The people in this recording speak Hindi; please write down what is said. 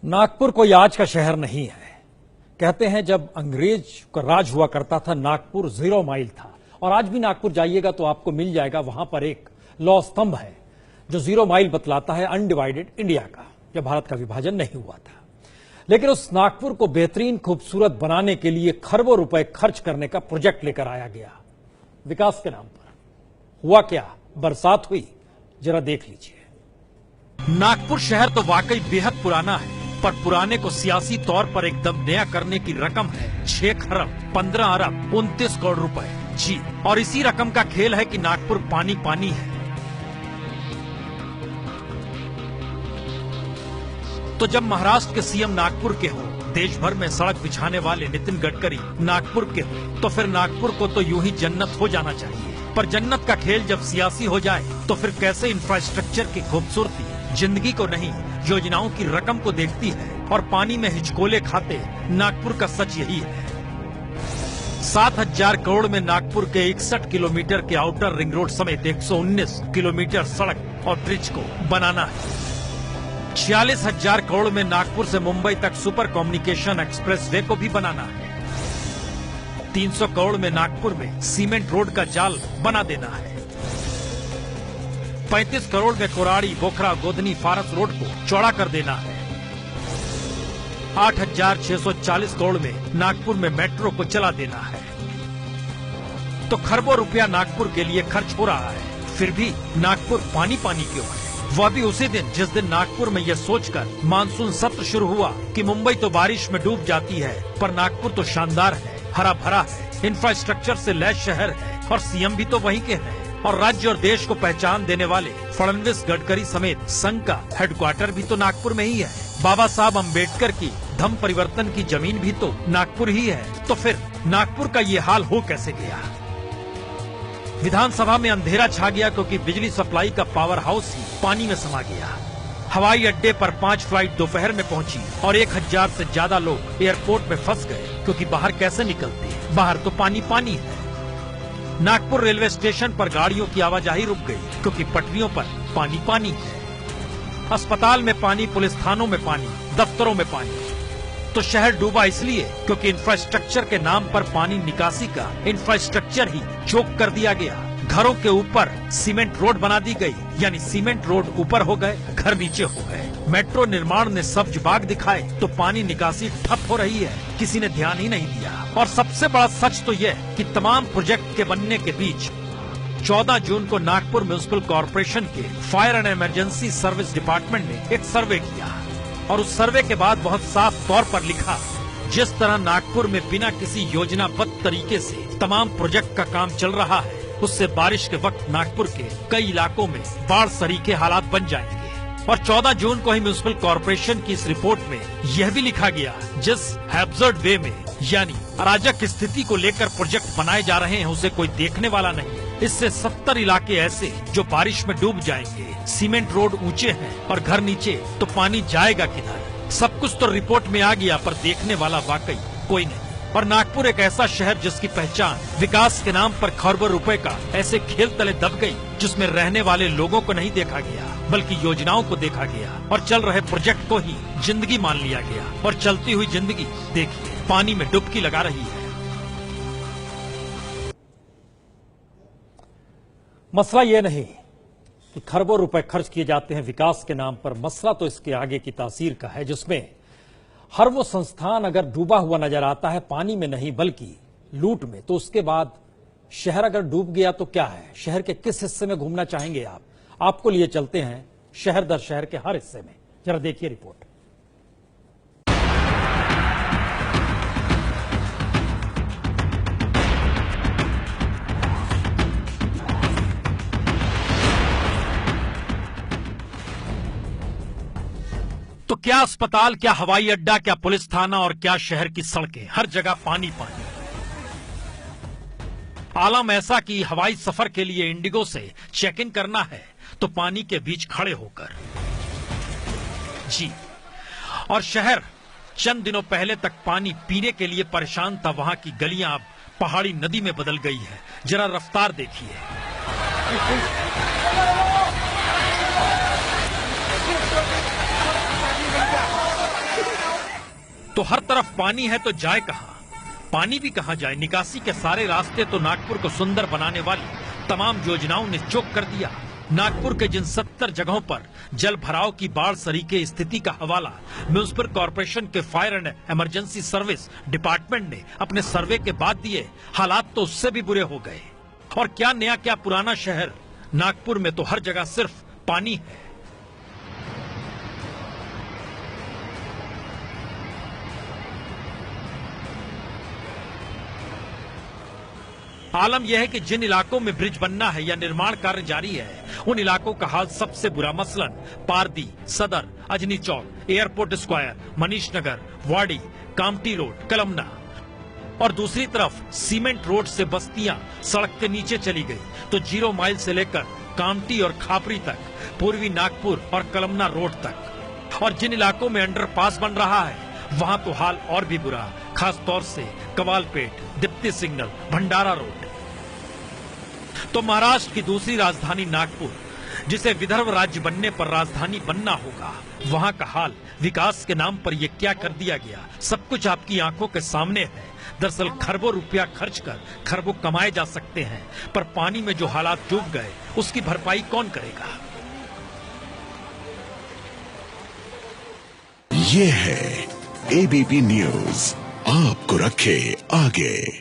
नागपुर कोई आज का शहर नहीं है। कहते हैं जब अंग्रेज का राज हुआ करता था नागपुर 0 माइल था, और आज भी नागपुर जाइएगा तो आपको मिल जाएगा वहां पर एक लौह स्तंभ है जो 0 माइल बतलाता है अनडिवाइडेड इंडिया का, जब भारत का विभाजन नहीं हुआ था। लेकिन उस नागपुर को बेहतरीन खूबसूरत बनाने के लिए खरबों रुपए खर्च करने का प्रोजेक्ट लेकर आया गया विकास के नाम पर। हुआ क्या? बरसात हुई, जरा देख लीजिए। नागपुर शहर तो वाकई बेहद पुराना है, पर पुराने को सियासी तौर पर एकदम नया करने की रकम है 6 खरब 15 अरब 29 करोड़ रुपए। जी, और इसी रकम का खेल है कि नागपुर पानी पानी है। तो जब महाराष्ट्र के सीएम नागपुर के हो, देश भर में सड़क बिछाने वाले नितिन गडकरी नागपुर के हो, तो फिर नागपुर को तो यूं ही जन्नत हो जाना चाहिए। पर जन्नत का खेल जब सियासी हो जाए तो फिर कैसे इंफ्रास्ट्रक्चर की खूबसूरती जिंदगी को नहीं, योजनाओं की रकम को देखती है और पानी में हिचकोले खाते नागपुर का सच यही है। 7,000 करोड़ में नागपुर के 61 किलोमीटर के आउटर रिंग रोड समेत 119 किलोमीटर सड़क और ब्रिज को बनाना है। 46,000 करोड़ में नागपुर से मुंबई तक सुपर कम्युनिकेशन एक्सप्रेसवे को भी बनाना है। 300 करोड़ में नागपुर में सीमेंट रोड का जाल बना देना है। 35 करोड़ में कोराड़ी बोखरा गोधनी फारस रोड को चौड़ा कर देना है। 8,640 करोड़ में नागपुर में मेट्रो को चला देना है। तो खरबों रुपया नागपुर के लिए खर्च हो रहा है, फिर भी नागपुर पानी पानी क्यों है? वह भी उसी दिन जिस दिन नागपुर में यह सोचकर मानसून सत्र शुरू हुआ कि मुंबई तो बारिश में डूब जाती है, पर नागपुर तो शानदार है, हरा भरा है, इंफ्रास्ट्रक्चर से लैस शहर है, और सीएम भी तो वहीं के हैं। और राज्य और देश को पहचान देने वाले फडणवीस गडकरी समेत संघ का हेडक्वार्टर भी तो नागपुर में ही है। बाबा साहब अम्बेडकर की धम्म परिवर्तन की जमीन भी तो नागपुर ही है। तो फिर नागपुर का ये हाल हो कैसे गया? विधानसभा में अंधेरा छा गया क्योंकि बिजली सप्लाई का पावर हाउस ही पानी में समा गया। हवाई अड्डे पर 5 फ्लाइट दोपहर में पहुंची और 1,000 से ज्यादा लोग एयरपोर्ट में फंस गए, क्योंकि बाहर कैसे निकलते? बाहर तो पानी पानी है। नागपुर रेलवे स्टेशन पर गाड़ियों की आवाजाही रुक गई, क्योंकि पटरियों पर पानी पानी है। अस्पताल में पानी, पुलिस थानों में पानी, दफ्तरों में पानी। तो शहर डूबा इसलिए क्योंकि इंफ्रास्ट्रक्चर के नाम पर पानी निकासी का इंफ्रास्ट्रक्चर ही चोक कर दिया गया। घरों के ऊपर सीमेंट रोड बना दी गई, यानी सीमेंट रोड ऊपर हो गए, घर नीचे हो गए। मेट्रो निर्माण ने सब्ज बाग दिखाए तो पानी निकासी ठप हो रही है, किसी ने ध्यान ही नहीं दिया। और सबसे बड़ा सच तो यह कि तमाम प्रोजेक्ट के बनने के बीच 14 जून को नागपुर म्युनिसिपल कॉर्पोरेशन के fire and emergency service department ने एक सर्वे किया, और उस सर्वे के बाद बहुत साफ तौर पर लिखा, जिस तरह नागपुर में बिना किसी योजनाबद्ध तरीके से तमाम प्रोजेक्ट का काम चल रहा है, उससे बारिश के वक्त नागपुर के कई इलाकों में बाढ़ सरीखे हालात बन जाएंगे। और 14 जून को ही म्युनिसिपल कॉर्पोरेशन की इस रिपोर्ट में यह भी लिखा गया, जिस हैब्सर्ड वे में, यानी अराजक स्थिति को लेकर प्रोजेक्ट बनाए जा रहे हैं, उसे कोई देखने वाला नहीं। इससे 70 इलाके ऐसे जो बारिश में डूब जाएंगे। सीमेंट रोड ऊंचे हैं और घर नीचे, तो पानी जाएगा किधर? सब कुछ तो रिपोर्ट में आ गया, पर देखने वाला वाकई कोई नहीं। और नागपुर एक ऐसा शहर जिसकी पहचान विकास के नाम पर खरबों रुपए का ऐसे खेल तले दब गई, जिसमें रहने वाले लोगों को नहीं देखा गया, बल्कि योजनाओं को देखा गया, और चल रहे प्रोजेक्ट को ही जिंदगी मान लिया गया। और चलती हुई जिंदगी देखिए पानी में डुबकी लगा रही है। मसला ये नहीं कि खरबों रुपए खर्च किए जाते हैं विकास के नाम पर, मसला तो इसके आगे की तासीर का है, जिसमें हर वो संस्थान अगर डूबा हुआ नजर आता है पानी में नहीं बल्कि लूट में, तो उसके बाद शहर अगर डूब गया तो क्या है? शहर के किस हिस्से में घूमना चाहेंगे आप? आपको लिए चलते हैं शहर दर शहर के हर हिस्से में, जरा देखिए रिपोर्ट। तो क्या अस्पताल, क्या हवाई अड्डा, क्या पुलिस थाना और क्या शहर की सड़कें, हर जगह पानी पानी। आलम ऐसा कि हवाई सफर के लिए इंडिगो से चेक इन करना है तो पानी के बीच खड़े होकर। जी, और शहर चंद दिनों पहले तक पानी पीने के लिए परेशान था, वहां की गलियां अब पहाड़ी नदी में बदल गई है। जरा रफ्तार देखिए। तो हर तरफ पानी है तो जाए कहां? पानी भी कहां जाए? निकासी के सारे रास्ते तो नागपुर को सुंदर बनाने वाली तमाम योजनाओं ने चोक कर दिया। नागपुर के जिन 70 जगहों पर जल भराव की बाढ़ सरीखे स्थिति का हवाला म्युनिसिपल कॉर्पोरेशन के fire and emergency service department ने अपने सर्वे के बाद दिए, हालात तो उससे भी बुरे हो गए। और क्या नया क्या पुराना शहर, नागपुर में तो हर जगह सिर्फ पानी है। आलम यह है कि जिन इलाकों में ब्रिज बनना है या निर्माण कार्य जारी है, उन इलाकों का हाल सबसे बुरा। मसलन पारदी, सदर, अजनी चौक, एयरपोर्ट स्क्वायर, मनीष नगर, वाड़ी, कामटी रोड, कलमना। और दूसरी तरफ सीमेंट रोड से बस्तियां सड़क के नीचे चली गई तो 0 माइल से लेकर कामटी और खापरी तक, पूर्वी नागपुर और कलमना रोड तक। और जिन इलाकों में अंडरपास बन रहा है, वहां तो हाल और भी बुरा, खास तौर से कवालपेट, दीप्ति सिग्नल, भंडारा रोड। तो महाराष्ट्र की दूसरी राजधानी नागपुर, जिसे विदर्भ राज्य बनने पर राजधानी बनना होगा, वहां का हाल विकास के नाम पर ये क्या कर दिया गया, सब कुछ आपकी आंखों के सामने है। दरअसल खरबों रुपया खर्च कर खरबों कमाए जा सकते हैं, पर पानी में जो हालात डूब गए उसकी भरपाई कौन करेगा? ये है एबीपी न्यूज, आपको रखे आगे।